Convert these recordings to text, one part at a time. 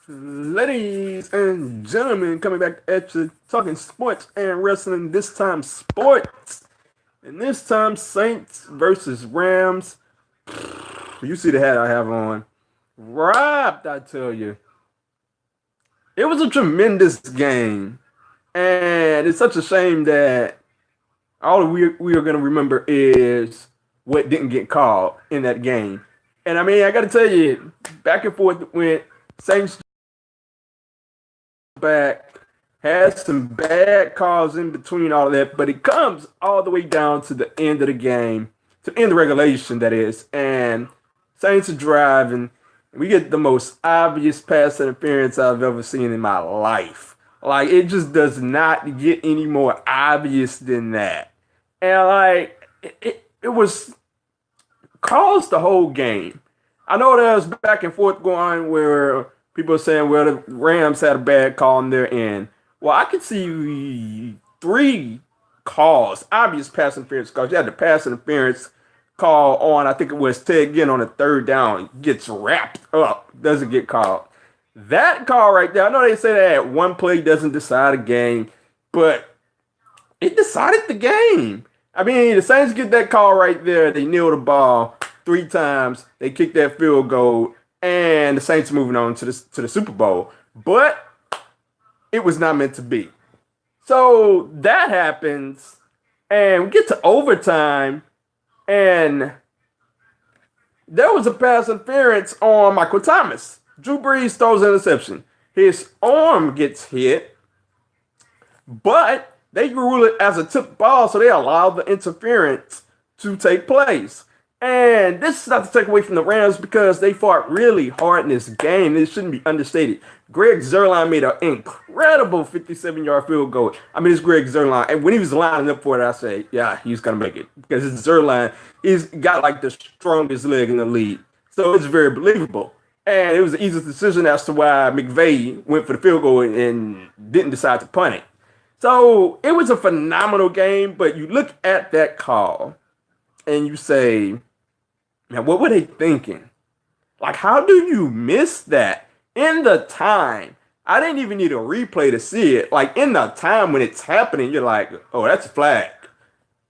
Ladies and gentlemen, coming back at you, talking sports and wrestling. This time, sports, and this time, Saints versus Rams. You see the hat I have on, robbed. I tell you, it was a tremendous game, and it's such a shame that all we are going to remember is what didn't get called in that game. And I mean, I got to tell you, back and forth went Saints back, had some bad calls in between all of that, but it comes all the way down to the end of the game, to end the regulation, that is. And Saints are driving. We get the most obvious pass interference I've ever seen in my life. Like, it just does not get any more obvious than that. And, like, it was caused the whole game. I know there was back and forth going where people are saying, well, the Rams had a bad call on their end. Well, I could see three calls, obvious pass interference calls. You had the pass interference call on, I think it was Ted Ginn on the third down, gets wrapped up, doesn't get called. That call right there, I know they say that one play doesn't decide a game, but it decided the game. I mean, the Saints get that call right there. They kneel the ball three times. They kick that field goal, and the Saints moving on to the Super Bowl. But it was not meant to be. So that happens, and we get to overtime, and there was a pass interference on Michael Thomas. Drew Brees throws an interception. His arm gets hit, but they rule it as a tipped ball, so they allow the interference to take place. And this is not to take away from the Rams because they fought really hard in this game. It shouldn't be understated. Greg Zuerlein made an incredible 57-yard field goal. I mean, it's Greg Zuerlein. And when he was lining up for it, I say, yeah, he's going to make it. Because it's Zuerlein. He's got like the strongest leg in the league. So it's very believable. And it was an easy decision as to why McVay went for the field goal and didn't decide to punt it. So it was a phenomenal game, but you look at that call and you say, man, what were they thinking? Like, how do you miss that in the time? I didn't even need a replay to see it. Like, in the time when it's happening, you're like, oh, that's a flag.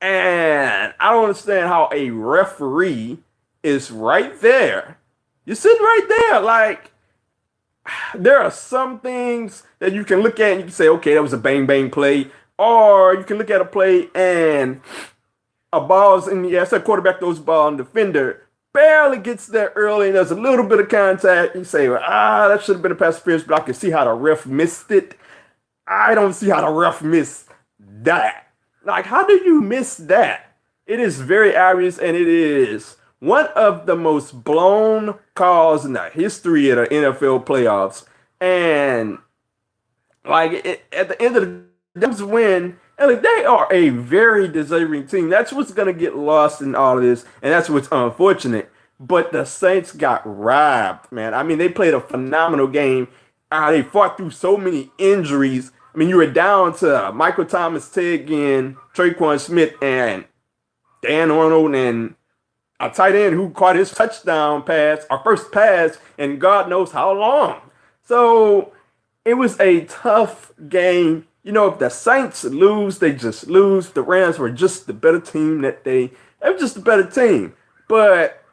And I don't understand how a referee is right there. You're sitting right there. Like, there are some things that you can look at and you can say, okay, that was a bang bang play. Or you can look at a play and a ball's in the air. So quarterback throws the ball and the defender barely gets there early and there's a little bit of contact. You say, well, that should have been a pass interference, but I can see how the ref missed it. I don't see how the ref missed that. Like, how do you miss that? It is very obvious, and it is one of the most blown calls in the history of the NFL playoffs. And like at the end of the day, win, and they are a very deserving team. That's what's going to get lost in all of this, and that's what's unfortunate. But the Saints got robbed, man. I mean, they played a phenomenal game. They fought through so many injuries. I mean, you were down to Michael Thomas, Ted Ginn, Traquan Smith, and Dan Arnold, and a tight end who caught his touchdown pass, our first pass, and God knows how long. So it was a tough game. You know, if the Saints lose, they just lose. The Rams were just the better team they were just a better team. But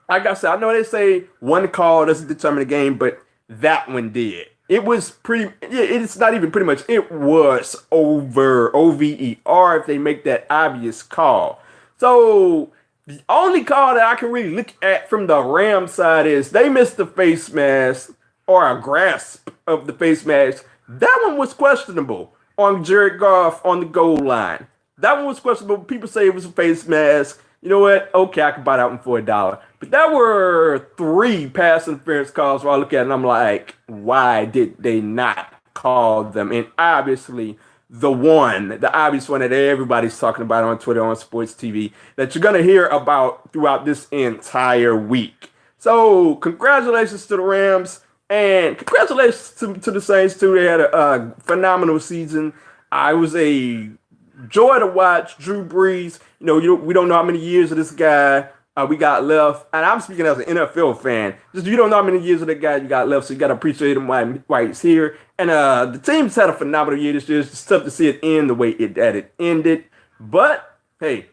like I said, I know they say one call doesn't determine the game, but that one did. It was it's not even pretty much, it was over, OVER, if they make that obvious call. So the only call that I can really look at from the Rams side is they missed the face mask or a grasp of the face mask. That one was questionable on Jared Goff on the goal line. That one was questionable. People say it was a face mask. You know what? Okay, I could buy that one for $1. But there were 3 pass interference calls where I look at it and I'm like, why did they not call them? And obviously, the obvious one that everybody's talking about on Twitter, on sports TV, that you're going to hear about throughout this entire week. So, congratulations to the Rams. And congratulations to the Saints, too. They had a phenomenal season. I was a joy to watch. Drew Brees, we don't know how many years of this guy we got left. And I'm speaking as an NFL fan. Just you don't know how many years of that guy you got left, so you got to appreciate him while he's here. And the team's had a phenomenal year this year. It's just tough to see it end the way it ended. But hey,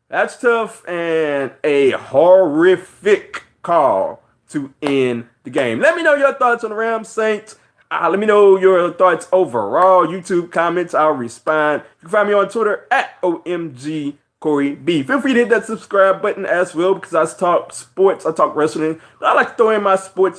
that's tough and a horrific call to end the game. Let me know your thoughts on the Rams Saints. Let me know your thoughts overall. YouTube comments, I'll respond. You can find me on Twitter at OMG Corey B. Feel free to hit that subscribe button as well because I talk sports, I talk wrestling. But I like to throw in my sports